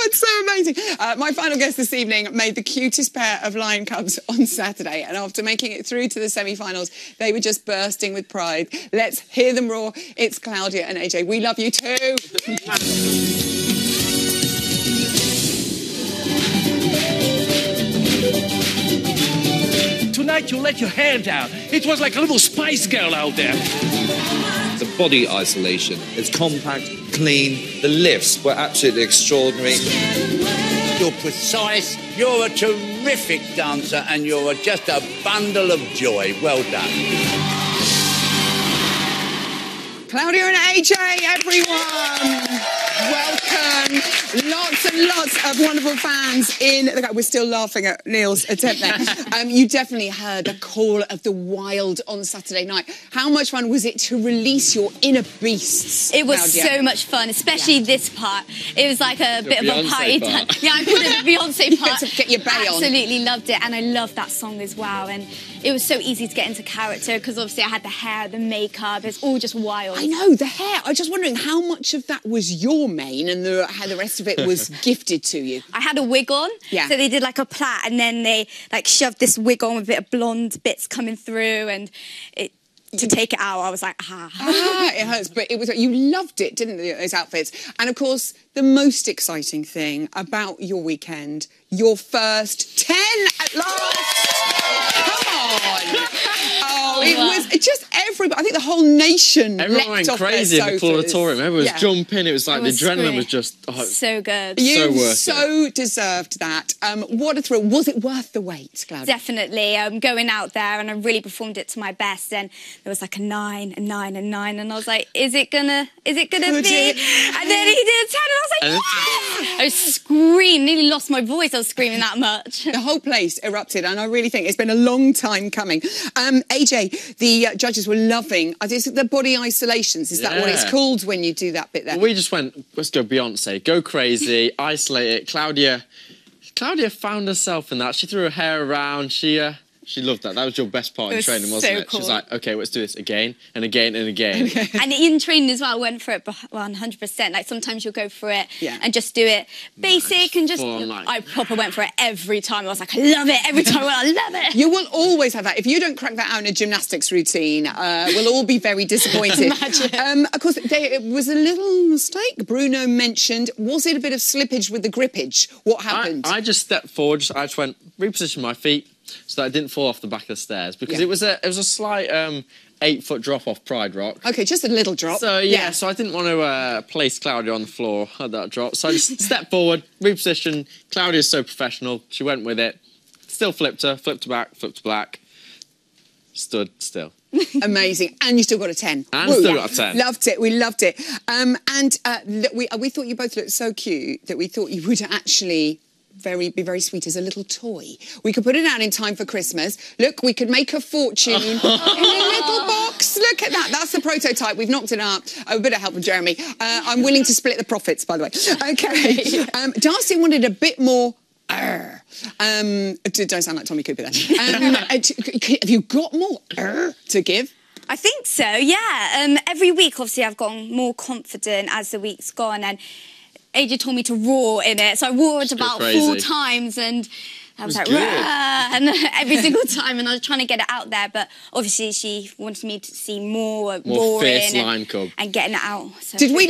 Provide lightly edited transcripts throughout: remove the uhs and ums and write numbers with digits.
It's so amazing. My final guest this evening made the cutest pair of lion cubs on Saturday, and after making it through to the semi-finals, they were just bursting with pride. Let's hear them roar. It's Claudia and AJ. We love you too. Tonight you let your hair down. It was like a little Spice Girl out there. The body isolation, it's compact, clean. The lifts were absolutely extraordinary. You're precise, you're a terrific dancer, and you're just a bundle of joy. Well done. Claudia and AJ, everyone. Welcome. Lots and lots of wonderful fans in the... We're still laughing at Neil's attempt there. You definitely heard the call of the wild on Saturday night. How much fun was it to release your inner beasts, It was Claudia? so much fun, especially this part. It was like a bit of a party time. Yeah, I called it the Beyonce part. Get your bay on. Absolutely loved it, and I loved that song as well. And it was so easy to get into character because obviously I had the hair, the makeup. It's all just wild. I know, the hair. I was just wondering how much of that was your mane and how the rest of it was gifted to you. I had a wig on, yeah. So they did like a plait, and then they like shoved this wig on with a bit of blonde bits coming through, and to take it out, I was like, it hurts, but it was, you loved it, didn't you, those outfits? And of course, the most exciting thing about your weekend, your first 10 at last. Come on. Oh, it was just everybody. I think the whole nation Everyone went crazy in the Clauditorium. Everyone was jumping. It was like the adrenaline was just so good. You so deserved that. What a thrill. Was it worth the wait, Claudia? Definitely. Going out there, and I really performed it to my best. And there was like a 9, a 9, a 9, and I was like, is it gonna be? And then he did a 10, and I was like, yeah! I screamed, nearly lost my voice. I was screaming that much. The whole place erupted, and I really think it's been a long time coming. AJ, the judges were loving. Is it the body isolations? Is that what it's called when you do that bit there? Well, we just went, let's go Beyonce, go crazy, isolate it. Claudia found herself in that. She threw her hair around. She loved that. That was your best part in training, wasn't it? Cool. She was like, okay, let's do this again and again and again. And in training as well, I went for it 100%. Like sometimes you'll go for it and just do it basic and just... I proper went for it every time. I was like, I love it. Every time I love it. You will always have that. If you don't crack that out in a gymnastics routine, we'll all be very disappointed. Of course, it was a little mistake. Bruno mentioned, was it a bit of slippage with the grippage? What happened? I just stepped forward. I just went, reposition my feet so that I didn't fall off the back of the stairs because it was a slight 8-foot drop off Pride Rock. Okay, just a little drop. So so I didn't want to place Claudia on the floor at that drop. So I just stepped forward, repositioned. Claudia's so professional. She went with it. Still flipped her back, flipped her back. Stood still. Amazing. And you still got a 10. And still got a 10. Loved it. We loved it. We thought you both looked so cute that we thought you would actually be very sweet as a little toy. We could put it out in time for Christmas. Look, we could make a fortune in a little box. Look at that. That's the prototype. We've knocked it out. A bit of help from Jeremy. I'm willing to split the profits, by the way. Okay. Darcy wanted a bit more... don't sound like Tommy Cooper there. Have you got more to give? I think so, yeah. Every week, obviously, I've gotten more confident as the week's gone, and AJ told me to roar in it, so I roared about 4 times, and I was like, rah, and every single time, and I was trying to get it out there, but obviously she wanted me to see more roaring fierce lion cub and getting it out. So we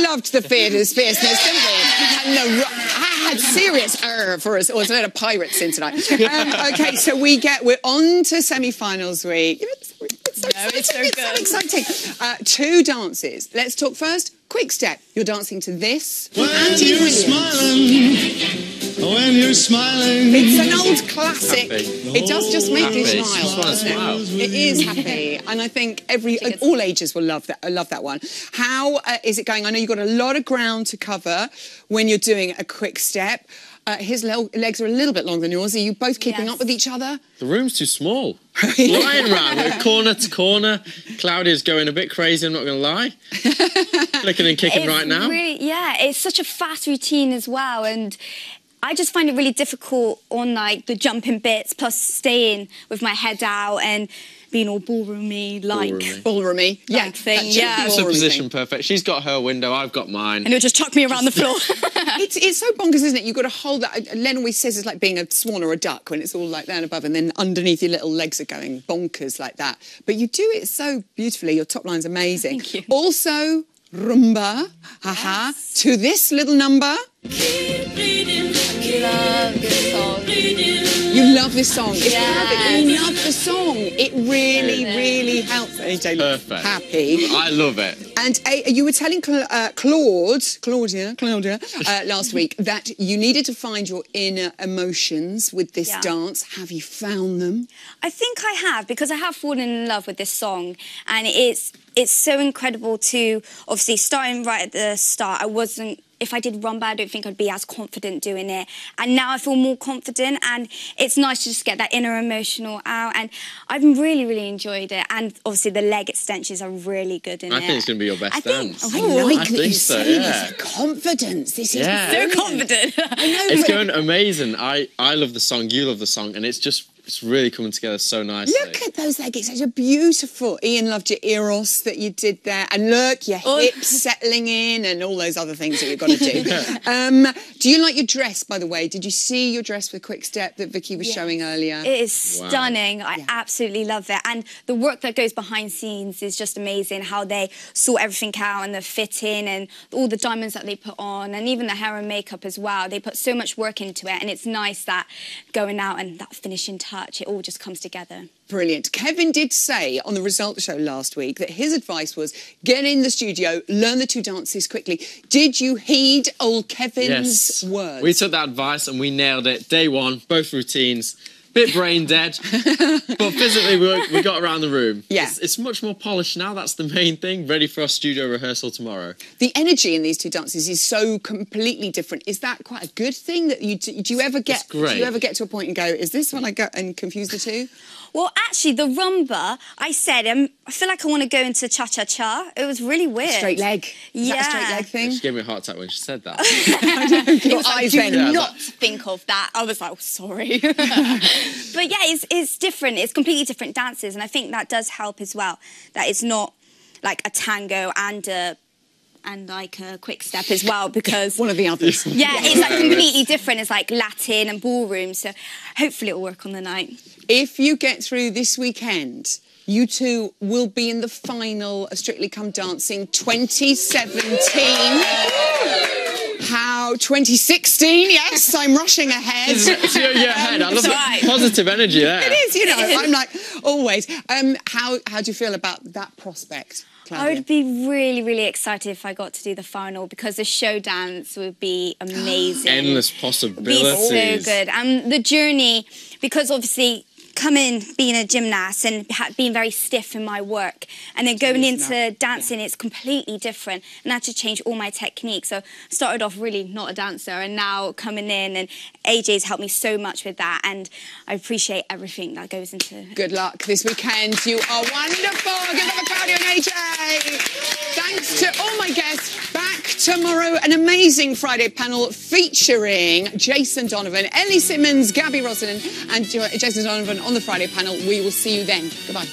loved the fierceness, didn't we? I had serious for us. Or was there a pirates in tonight? Okay, so we're on to semi-finals week. It's so exciting. 2 dances. Let's talk first. Quick step. You're dancing to this. When you're smiling. It's an old classic. It does just make you smile, doesn't it? It is happy, and I think all ages will love that one. How is it going? I know you've got a lot of ground to cover when you're doing a quick step. His legs are a little bit longer than yours. Are you both keeping up with each other? The room's too small. Flying around corner to corner. Claudia's going a bit crazy, I'm not going to lie. Flicking and kicking right now. Yeah, it's such a fast routine as well, and I just find it really difficult on like the jumping bits, plus staying with my head out and being all ballroomy, like ballroomy, yeah, thing, It's a position perfect. She's got her window, I've got mine. And it'll just chuck me around the floor. It's so bonkers, isn't it? You've got to hold that. Len always says it's like being a swan or a duck when it's all like down above and then underneath your little legs are going bonkers like that. But you do it so beautifully. Your top line's amazing. Thank you. Also, rumba, to this little number. Love this song. You love this song. It's perfect. You love the song. It really, really helps. AJ looks happy. I love it. And you were telling Claudia last week that you needed to find your inner emotions with this dance. Have you found them? I think I have, because I have fallen in love with this song, and it's so incredible to, obviously, starting right at the start, if I did rumba, I don't think I'd be as confident doing it. And now I feel more confident, and it's nice to just get that inner emotional out. And I've really, really enjoyed it. And obviously the leg extensions are really good in it. I think it's going to be your best dance. I like I that you so, say yeah. this. Confidence. This is so confident. I know, it's going amazing. I love the song, you love the song, and it's really coming together so nicely. Look at those legs. It's such a beautiful... Ian loved your eros that you did there. And look, your hips settling in and all those other things that you've got to do. Do you like your dress, by the way? Did you see your dress with Quick Step that Vicky was showing earlier? It is stunning. I absolutely love it. And the work that goes behind scenes is just amazing, how they sort everything out and the fitting and all the diamonds that they put on and even the hair and makeup as well. They put so much work into it, and it's nice that going out and that finishing touch, it all just comes together. Brilliant. Kevin did say on the results show last week that his advice was get in the studio, learn the two dances quickly. Did you heed old Kevin's words? We took that advice and we nailed it. Day one, both routines. Bit brain dead, but physically we got around the room. Yeah. It's much more polished now, that's the main thing. Ready for our studio rehearsal tomorrow. The energy in these two dances is so completely different. Is that quite a good thing? That do you ever get to a point and go, is this when I go and confuse the two? Well, actually, the rumba, I said, I feel like I want to go into cha-cha-cha. It was really weird. Straight leg. Is that a straight leg thing? She gave me a heart attack when she said that. I do not think of that. I was like, oh, sorry. But yeah, it's different. It's completely different dances. And I think that does help as well, that it's not like a tango and like a quick step as well, because... One of the others. Yeah, it's like completely different. It's like Latin and ballroom, so hopefully it'll work on the night. If you get through this weekend, you two will be in the final of Strictly Come Dancing 2017. How? 2016, yes, I'm rushing ahead. You're ahead. I love the positive energy there. It is, you know, I'm like, always. How do you feel about that prospect, Claudia? I would be really, really excited if I got to do the final, because the show dance would be amazing. Endless possibilities. Be so good. And the journey, because obviously being a gymnast and being very stiff in my work, and then going into dancing, it's completely different, and I had to change all my technique. So I started off really not a dancer, and now coming in, and AJ's helped me so much with that, and I appreciate everything that goes into it. Good luck this weekend. You are wonderful. Give it up for Claudia and AJ. Thanks to all my guests. Back tomorrow, an amazing Friday panel featuring Jason Donovan, Ellie Simmons, Gabby Rosalind, and Jason Donovan on the Friday panel. We will see you then. Goodbye.